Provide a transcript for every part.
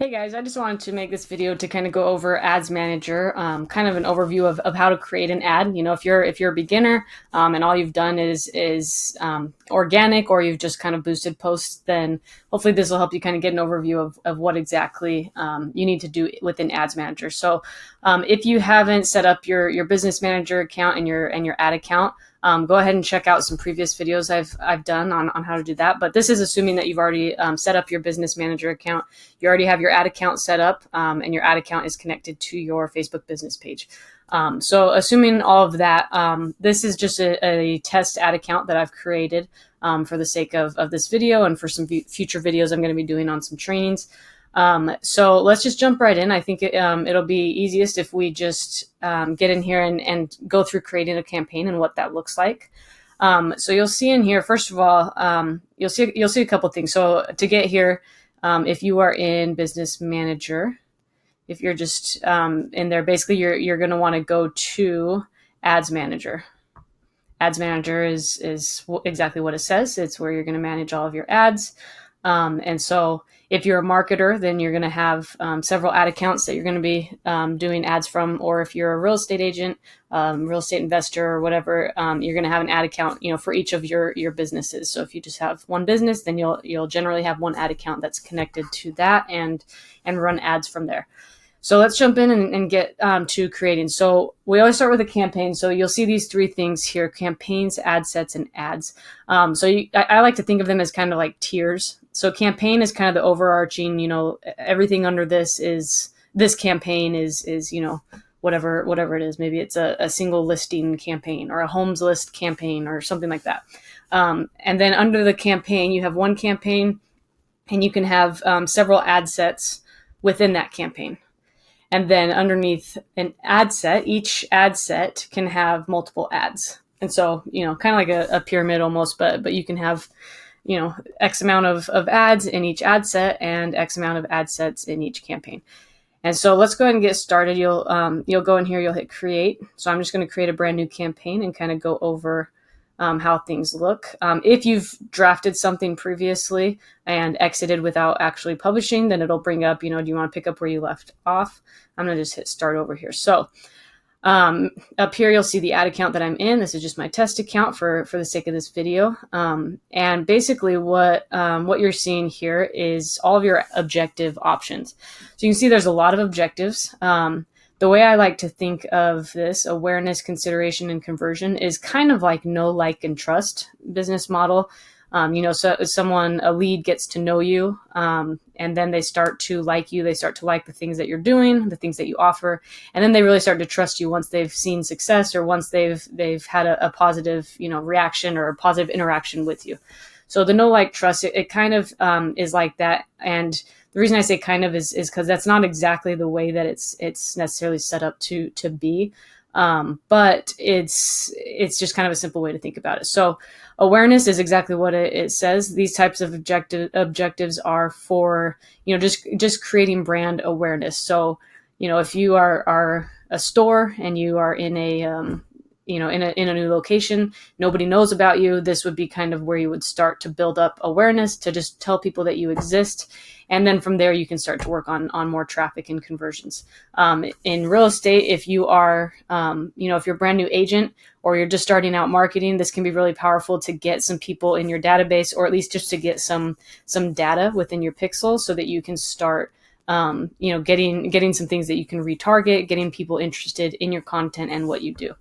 Hey guys, I just wanted to make this video to kind of go over Ads Manager, kind of an overview of how to create an ad. You know, if you're a beginner and all you've done is organic, or you've just kind of boosted posts, then hopefully this will help you kind of get an overview of what exactly you need to do within Ads Manager. So if you haven't set up your Business Manager account and your ad account, go ahead and check out some previous videos I've done on how to do that. But this is assuming that you've already set up your Business Manager account. You already have your ad account set up, and your ad account is connected to your Facebook business page. So assuming all of that, this is just a test ad account that I've created for the sake of this video and for some future videos I'm going to be doing on some trainings. So let's just jump right in. I think it'll be easiest if we just get in here and go through creating a campaign and what that looks like. So you'll see in here, first of all, you'll see a couple things. So to get here, if you are in Business Manager, if you're just in there, basically you're going to want to go to Ads Manager. Ads Manager is exactly what it says. It's where you're going to manage all of your ads. And so if you're a marketer, then you're going to have several ad accounts that you're going to be doing ads from. Or if you're a real estate agent, real estate investor, or whatever, you're going to have an ad account, for each of your businesses. So if you just have one business, then you'll generally have one ad account that's connected to that and run ads from there. So let's jump in and get to creating. So we always start with a campaign. So you'll see these three things here: campaigns, ad sets, and ads. I like to think of them as kind of like tiers. So campaign is kind of the overarching, everything under this campaign is whatever it is. Maybe it's a single listing campaign or a homes list campaign or something like that. And then under the campaign, you have one campaign, and you can have several ad sets within that campaign. And then underneath an ad set, each ad set can have multiple ads. And so, kind of like a pyramid almost, but you can have, X amount of ads in each ad set and X amount of ad sets in each campaign. And so let's go ahead and get started. You'll go in here, you'll hit create. So I'm just going to create a brand new campaign and kind of go over how things look. If you've drafted something previously and exited without actually publishing, then it'll bring up, do you want to pick up where you left off? I'm going to just hit start over here. So up here, you'll see the ad account that I'm in. This is just my test account for the sake of this video. And basically what you're seeing here is all of your objective options. So you can see there's a lot of objectives. The way I like to think of this, awareness, consideration, and conversion, is kind of like know, like, and trust business model. So a lead gets to know you, and then they start to like you. They start to like the things that you're doing, the things that you offer, and then they really start to trust you once they've seen success or once they've had a positive, reaction or a positive interaction with you. So the know, like, trust, it kind of is like that. And the reason I say kind of is because that's not exactly the way that it's necessarily set up to be. But it's just kind of a simple way to think about it. So awareness is exactly what it says. These types of objectives are for, just creating brand awareness. So, if you are a store and you are in a, in a new location, nobody knows about you, this would be kind of where you would start to build up awareness, to just tell people that you exist. And then from there, you can start to work on more traffic and conversions. In real estate, if you are, if you're a brand new agent or you're just starting out marketing, this can be really powerful to get some people in your database, or at least just to get some data within your pixels so that you can start getting some things that you can retarget, getting people interested in your content and what you do.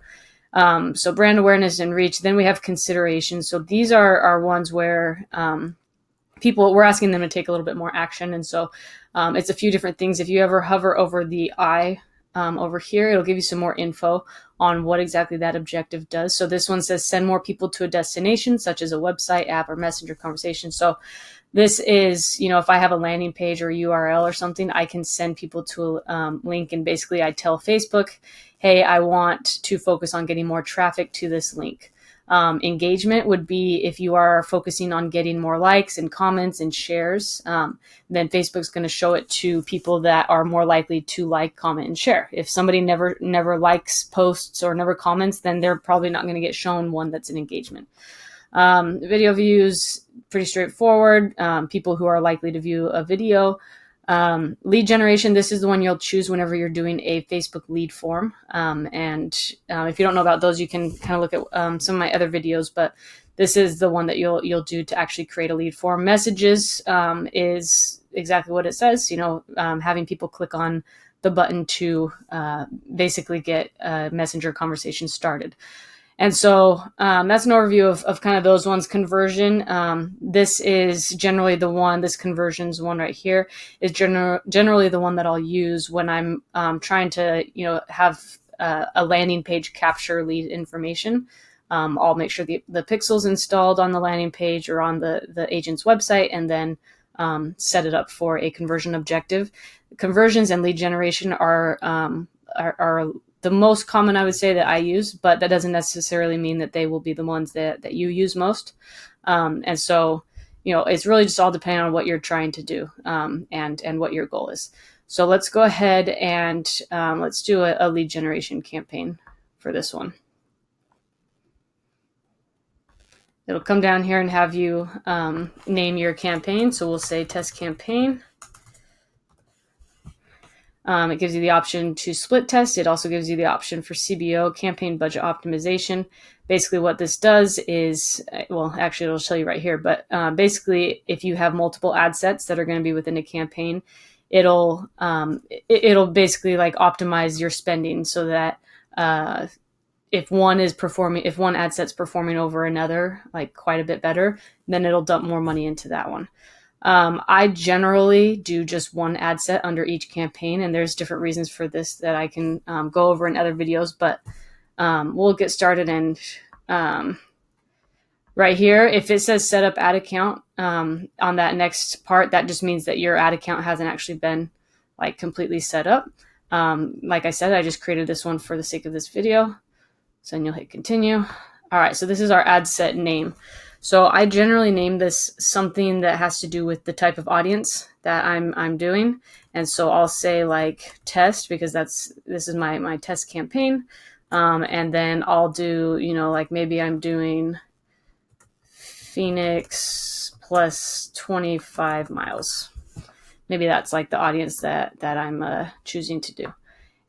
So brand awareness and reach. Then we have consideration. So these are ones where we're asking them to take a little bit more action. And so it's a few different things. If you ever hover over the eye over here, it'll give you some more info on what exactly that objective does. So this one says send more people to a destination, such as a website, app, or messenger conversation. So this is, if I have a landing page or a URL or something, I can send people to a link, and basically I tell Facebook, hey, I want to focus on getting more traffic to this link. Engagement would be if you are focusing on getting more likes and comments and shares, then Facebook's going to show it to people that are more likely to like, comment, and share. If somebody never likes posts or never comments, then they're probably not going to get shown one that's an engagement. Video views, pretty straightforward. People who are likely to view a video. Lead generation, this is the one you'll choose whenever you're doing a Facebook lead form. If you don't know about those, you can kind of look at some of my other videos, but this is the one that you'll do to actually create a lead form. Messages is exactly what it says, having people click on the button to basically get a messenger conversation started. And so that's an overview of kind of those ones. Conversion, this is generally the one, this conversions one right here is generally the one that I'll use when I'm trying to, have a landing page capture lead information. I'll make sure the pixel's installed on the landing page or on the agent's website, and then set it up for a conversion objective. Conversions and lead generation are the most common, I would say, that I use, but that doesn't necessarily mean that they will be the ones that you use most. And so, it's really just all depending on what you're trying to do and what your goal is. So let's go ahead and let's do a lead generation campaign for this one. It'll come down here and have you name your campaign. So we'll say test campaign. It gives you the option to split test. It also gives you the option for CBO, campaign budget optimization. Basically what this does is, well, actually it'll show you right here, but basically if you have multiple ad sets that are going to be within a campaign, it'll basically like optimize your spending so that if one ad set's performing over another, like quite a bit better, then it'll dump more money into that one. I generally do just one ad set under each campaign, and there's different reasons for this that I can go over in other videos, but we'll get started. And right here, if it says set up ad account on that next part, that just means that your ad account hasn't actually been like completely set up. Like I said, I just created this one for the sake of this video. So then you'll hit continue. All right, so this is our ad set name. So I generally name this something that has to do with the type of audience that I'm doing. And so I'll say like test, because this is my test campaign. And then I'll do, like maybe I'm doing Phoenix plus 25 miles. Maybe that's like the audience that I'm choosing to do.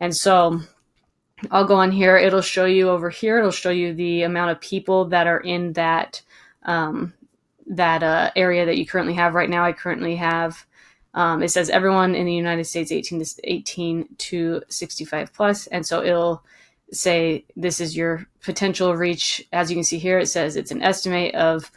And so I'll go on here. It'll show you over here. It'll show you the amount of people that are in that area that you currently have. Right now I currently have, it says everyone in the United States 18 to 65 plus. And so it'll say this is your potential reach. As you can see here, it says it's an estimate of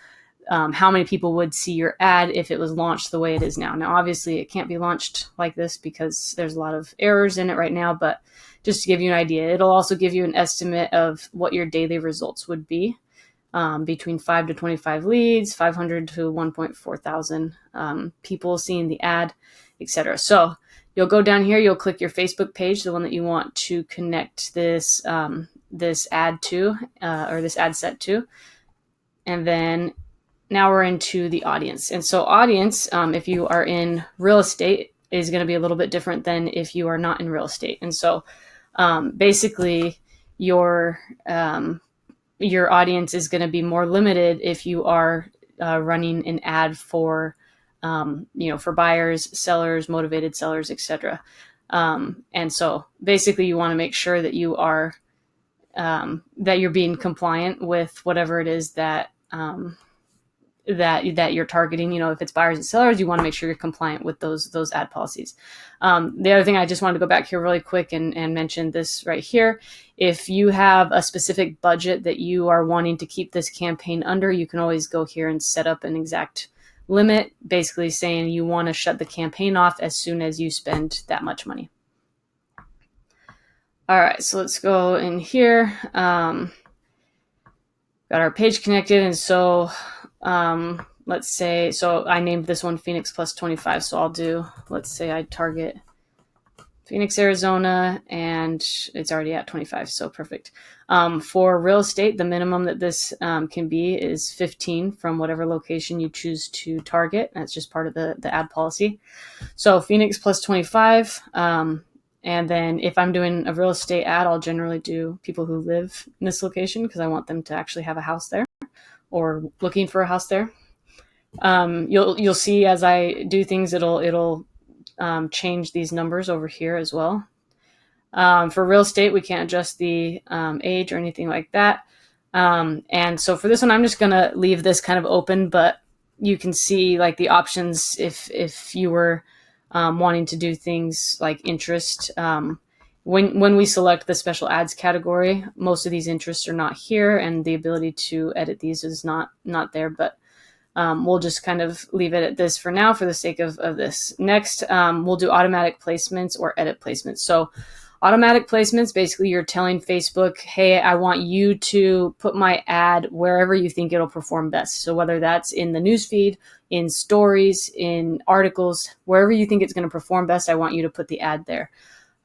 how many people would see your ad if it was launched the way it is now. Now, obviously, it can't be launched like this because there's a lot of errors in it right now, but just to give you an idea, it'll also give you an estimate of what your daily results would be. Between 5 to 25 leads, 500 to 1.4 thousand people seeing the ad, etc. So you'll go down here, you'll click your Facebook page, the one that you want to connect this ad to, or this ad set to. And then now we're into the audience. And so audience, if you are in real estate, is going to be a little bit different than if you are not in real estate. And so basically your audience is going to be more limited if you are running an ad for, for buyers, sellers, motivated sellers, etc. And so basically you want to make sure that you are, that you're being compliant with whatever it is that you're targeting. If it's buyers and sellers, you want to make sure you're compliant with those ad policies. The other thing, I just wanted to go back here really quick and mention this right here. If you have a specific budget that you are wanting to keep this campaign under, you can always go here and set up an exact limit, basically saying you want to shut the campaign off as soon as you spend that much money. All right, so let's go in here. Got our page connected, and so let's say, so I named this one Phoenix plus 25. So let's say I target Phoenix, Arizona, and it's already at 25. So perfect. For real estate, the minimum that this can be is 15 from whatever location you choose to target. That's just part of the ad policy. So Phoenix plus 25. And then if I'm doing a real estate ad, I'll generally do people who live in this location because I want them to actually have a house there or looking for a house there. You'll see as I do things, it'll change these numbers over here as well. For real estate, we can't adjust the age or anything like that. And so for this one, I'm just going to leave this kind of open, but you can see like the options if you were wanting to do things like interest. When we select the special ads category, most of these interests are not here, and the ability to edit these is not there, but we'll just kind of leave it at this for now for the sake of this. Next, we'll do automatic placements or edit placements. So automatic placements, basically you're telling Facebook, hey, I want you to put my ad wherever you think it'll perform best. So whether that's in the newsfeed, in stories, in articles, wherever you think it's going to perform best, I want you to put the ad there.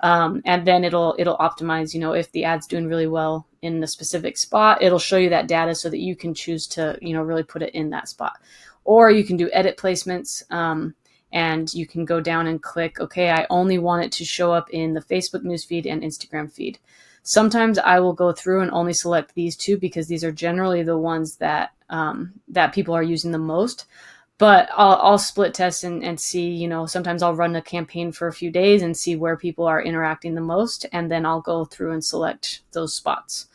And then it'll optimize, if the ad's doing really well in a specific spot, it'll show you that data so that you can choose to, really put it in that spot. Or you can do edit placements, and you can go down and click, okay, I only want it to show up in the Facebook newsfeed and Instagram feed. Sometimes I will go through and only select these two because these are generally the ones that people are using the most. But I'll split test and see, sometimes I'll run a campaign for a few days and see where people are interacting the most, and then I'll go through and select those spots.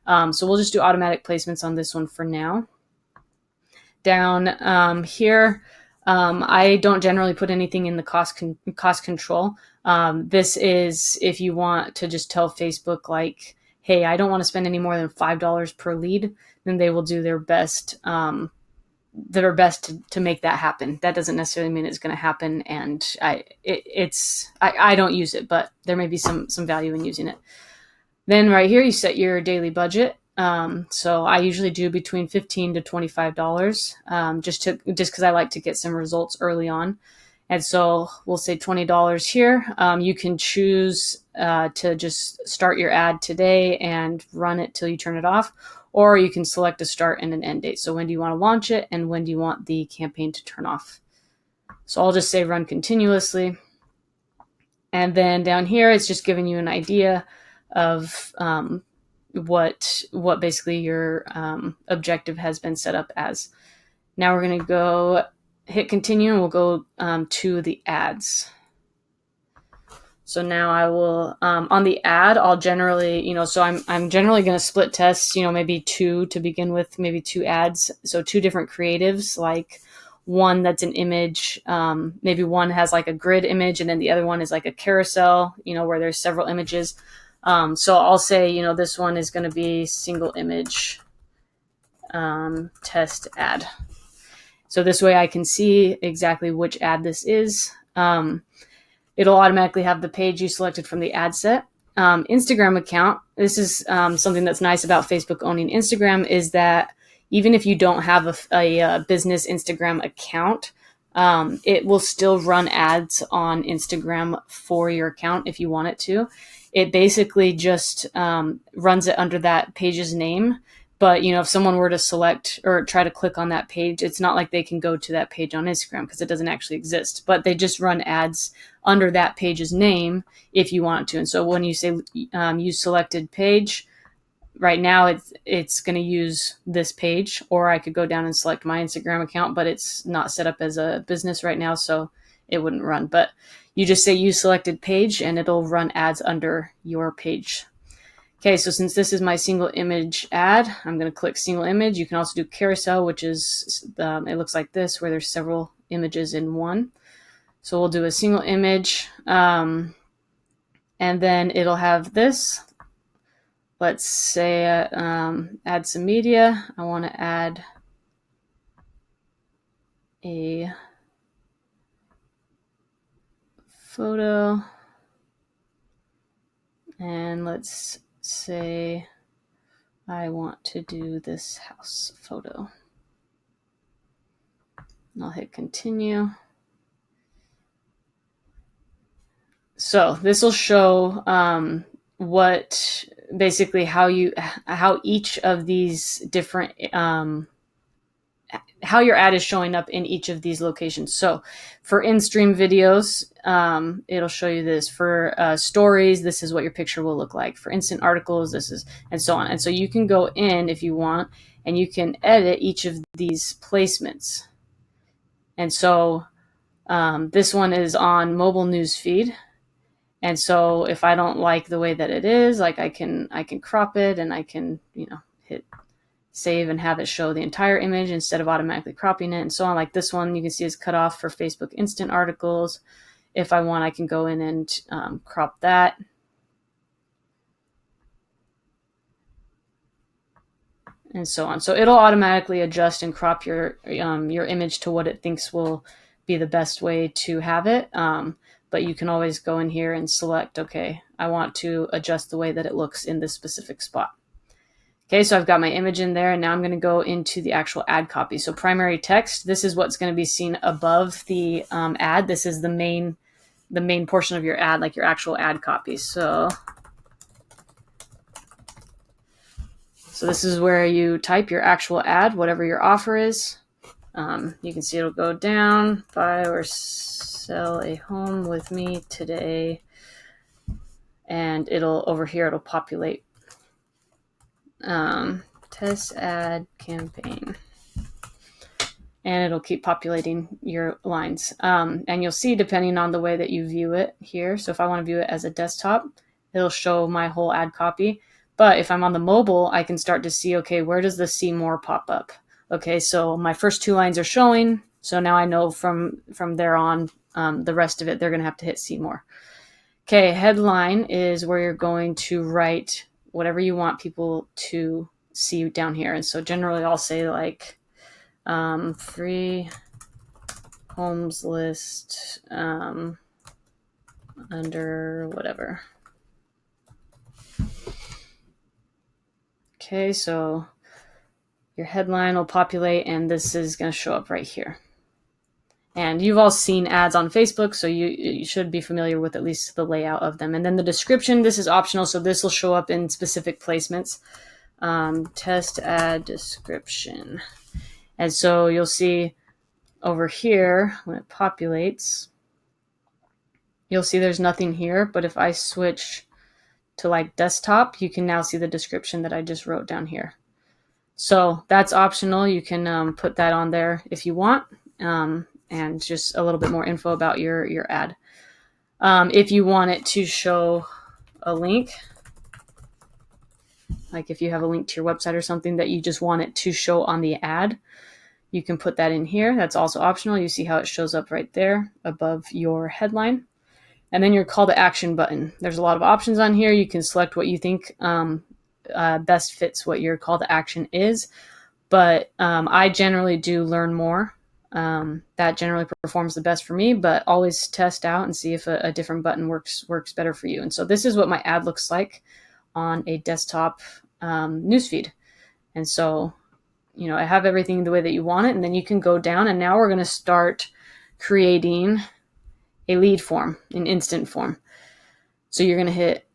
So we'll just do automatic placements on this one for now. Down here, I don't generally put anything in the cost control. This is if you want to just tell Facebook like, hey, I don't want to spend any more than $5 per lead, then they will do their best to make that happen. That doesn't necessarily mean it's going to happen, and I don't use it, but there may be some value in using it. Then right here, you set your daily budget. So I usually do between $15 to $25, just because I like to get some results early on. And so we'll say $20 here. You can choose to just start your ad today and run it till you turn it off, or you can select a start and an end date. So when do you want to launch it, and when do you want the campaign to turn off? So I'll just say run continuously. And then down here, it's just giving you an idea of what basically your objective has been set up as. Now we're going to go hit continue, and we'll go to the ads. So now I will, on the ad, I'll generally, so I'm generally going to split test, maybe two to begin with, maybe two ads. So two different creatives, like one that's an image, maybe one has like a grid image, and then the other one is like a carousel, where there's several images. So I'll say, this one is going to be single image test ad. So this way I can see exactly which ad this is. It'll automatically have the page you selected from the ad set. Instagram account. This is something that's nice about Facebook owning Instagram, is that even if you don't have a business Instagram account, it will still run ads on Instagram for your account if you want it to. It basically just runs it under that page's name. But, if someone were to select or try to click on that page, it's not like they can go to that page on Instagram because it doesn't actually exist. But they just run ads under that page's name if you want to. And so when you say use selected page, right now it's going to use this page, or I could go down and select my Instagram account, but it's not set up as a business right now, so it wouldn't run. But you just say use selected page, and it'll run ads under your page. Okay, so since this is my single image ad, I'm going to click single image. You can also do carousel, which is, it looks like this, where there's several images in one. So we'll do a single image, and then it'll have this. Let's say add some media. I want to add a photo, and let's say I want to do this house photo. I'll hit continue. So this will show what basically how each of these different how your ad is showing up in each of these locations. So for in-stream videos, it'll show you this. For stories, this is what your picture will look like. For instant articles, this is, and so on. And so you can go in if you want, and you can edit each of these placements. And so This one is on mobile news feed. And so if I don't like the way that it is, like I can crop it, and I can, hit save and have it show the entire image instead of automatically cropping it, and so on. Like this one, you can see is cut off for Facebook Instant articles. If I want, I can go in and crop that. And so on. So it'll automatically adjust and crop your image to what it thinks will be the best way to have it. But you can always go in here and select, okay, I want to adjust the way that it looks in this specific spot. Okay, so I've got my image in there, and now I'm going to go into the actual ad copy. So primary text, this is what's going to be seen above the ad. This is the main portion of your ad, like your actual ad copy. So this is where you type your actual ad, whatever your offer is. You can see it'll go down, buy or sell a home with me today. And over here, it'll populate test ad campaign. And it'll keep populating your lines. And you'll see, depending on the way that you view it here. So if I want to view it as a desktop, it'll show my whole ad copy. But if I'm on the mobile, I can start to see, okay, where does the see more pop up? Okay, so my first 2 lines are showing. So now I know from there on, the rest of it, they're going to have to hit see more. Okay, headline is where you're going to write whatever you want people to see down here. And so generally I'll say like free homes list under whatever. Okay, so your headline will populate, and this is going to show up right here. And you've all seen ads on Facebook, so you should be familiar with at least the layout of them. And then the description, this is optional, so this will show up in specific placements. Test ad description. And so you'll see over here, when it populates, you'll see there's nothing here. But if I switch to like desktop, you can now see the description that I just wrote down here. So that's optional. You can put that on there if you want, and just a little bit more info about your ad. If you want it to show a link, like if you have a link to your website or something that you just want it to show on the ad, you can put that in here. That's also optional. You see how it shows up right there above your headline. And then your call to action button. There's a lot of options on here. You can select what you think best fits what your call to action is. But I generally do learn more. That generally performs the best for me, but always test out and see if a different button works better for you. And so this is what my ad looks like on a desktop newsfeed. And so, I have everything the way that you want it, and then you can go down, and now we're going to start creating a lead form, an instant form. So you're going to hit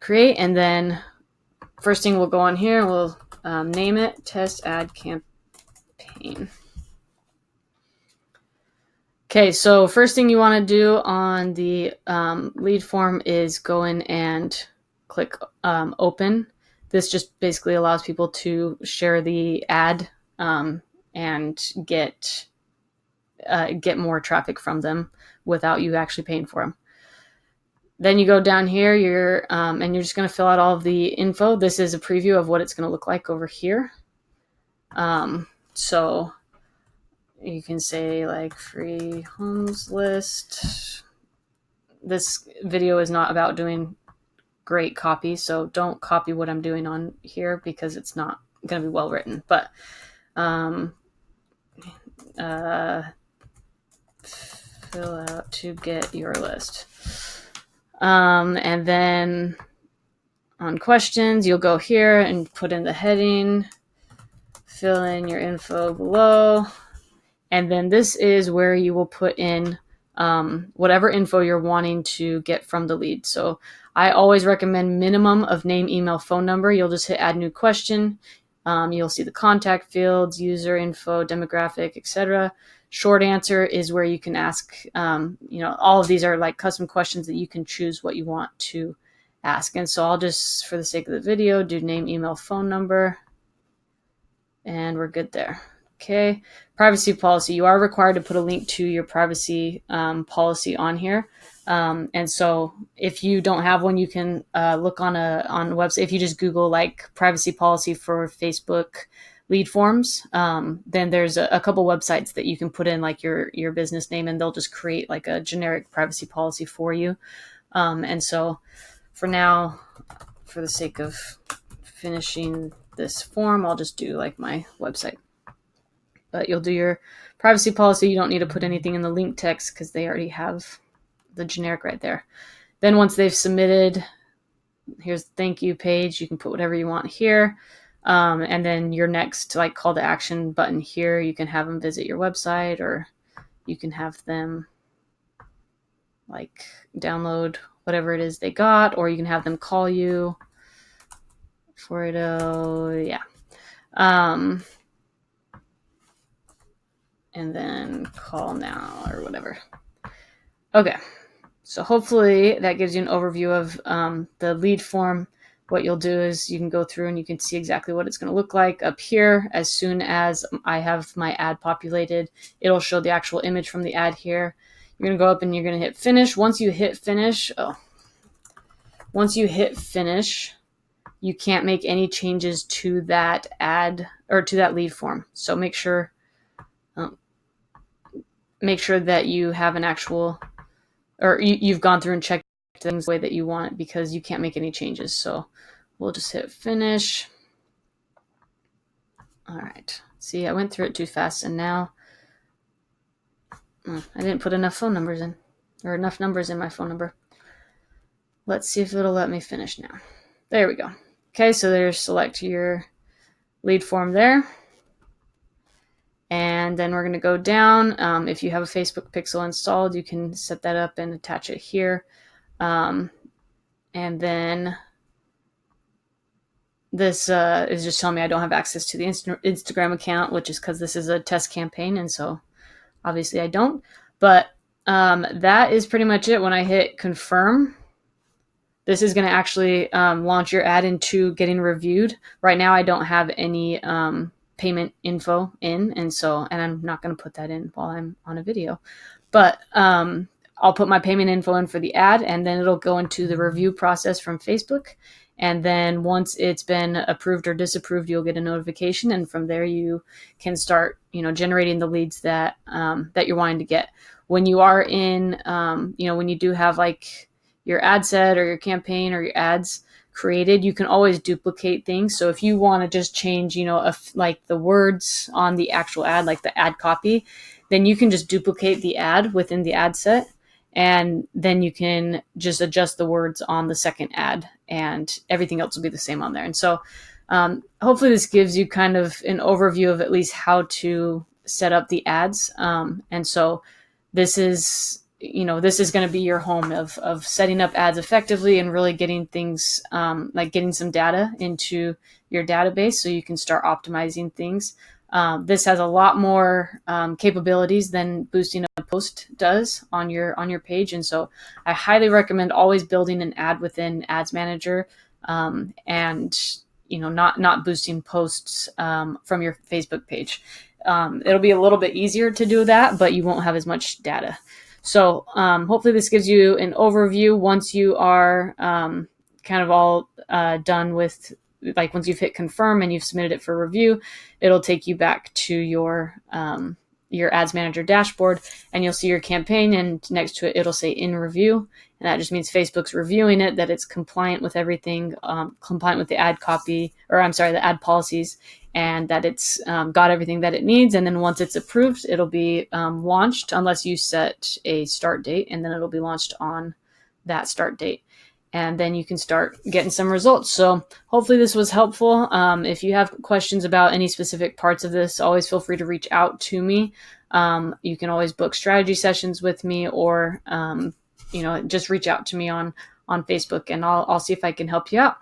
create, and then first thing we'll go on here, we'll name it test ad campaign. Okay, so first thing you want to do on the lead form is go in and click open. This just basically allows people to share the ad and get more traffic from them without you actually paying for them. Then you go down here, and you're just going to fill out all of the info. This is a preview of what it's going to look like over here. So you can say like free homes list. This video is not about doing great copy, so don't copy what I'm doing on here because it's not going to be well written. But fill out to get your list. And then on questions, you'll go here and put in the heading, fill in your info below. And then this is where you will put in whatever info you're wanting to get from the lead. So I always recommend minimum of name, email, phone number. You'll just hit add new question. You'll see the contact fields, user info, demographic, etc. Short answer is where you can ask, all of these are like custom questions that you can choose what you want to ask. And so I'll just, for the sake of the video, do name, email, phone number, and we're good there. Okay. Privacy policy. You are required to put a link to your privacy policy on here. And so if you don't have one, you can look on a website. If you just Google like privacy policy for Facebook lead forms, then there's a couple websites that you can put in like your business name, and they'll just create like a generic privacy policy for you. And so for now, for the sake of finishing this form, I'll just do like my website. But you'll do your privacy policy. You don't need to put anything in the link text because they already have the generic right there. Then once they've submitted, here's the thank you page. You can put whatever you want here. And then your next like call to action button here, you can have them visit your website, or you can have them like download whatever it is they got, or you can have them call you for it. Yeah. And then call now or whatever. Okay. So hopefully that gives you an overview of the lead form. What you'll do is you can go through and you can see exactly what it's going to look like up here. As soon as I have my ad populated, it'll show the actual image from the ad here. You're going to go up and you're going to hit finish. Once you hit finish, you can't make any changes to that ad or to that lead form. So make sure that you have an actual, or you've gone through and checked things the way that you want it, because you can't make any changes. So we'll just hit finish. All right. See, I went through it too fast, and now I didn't put enough phone numbers in, or enough numbers in my phone number. Let's see if it'll let me finish now. There we go. Okay, so there's select your lead form there. And then we're going to go down. If you have a Facebook Pixel installed, you can set that up and attach it here. And then this is just telling me I don't have access to the Instagram account, which is because this is a test campaign. And so obviously I don't. But that is pretty much it. When I hit confirm, this is going to actually launch your ad into getting reviewed. Right now I don't have any payment info in, and I'm not going to put that in while I'm on a video, but I'll put my payment info in for the ad, and then it'll go into the review process from Facebook. And then once it's been approved or disapproved, you'll get a notification, and from there you can start, generating the leads that you're wanting to get. When you are in, when you do have like your ad set or your campaign or your ads created, you can always duplicate things. So if you want to just change, like the words on the actual ad, like the ad copy, then you can just duplicate the ad within the ad set, and then you can just adjust the words on the second ad, and everything else will be the same on there. And so hopefully this gives you kind of an overview of at least how to set up the ads. And so this is going to be your home of setting up ads effectively and really getting things like getting some data into your database so you can start optimizing things. This has a lot more capabilities than boosting a post does on your page. And so I highly recommend always building an ad within Ads Manager and not boosting posts from your Facebook page. It'll be a little bit easier to do that, but you won't have as much data. So hopefully this gives you an overview. Once you are kind of all done with, like once you've hit confirm and you've submitted it for review, it'll take you back to your Ads Manager dashboard, and you'll see your campaign, and next to it, it'll say in review. And that just means Facebook's reviewing it, that it's compliant with everything, compliant with the ad copy, the ad policies, and that it's got everything that it needs. And then once it's approved, it'll be launched, unless you set a start date, and then it'll be launched on that start date. And then you can start getting some results. So hopefully this was helpful. If you have questions about any specific parts of this, always feel free to reach out to me. You can always book strategy sessions with me, or just reach out to me on Facebook, and I'll see if I can help you out.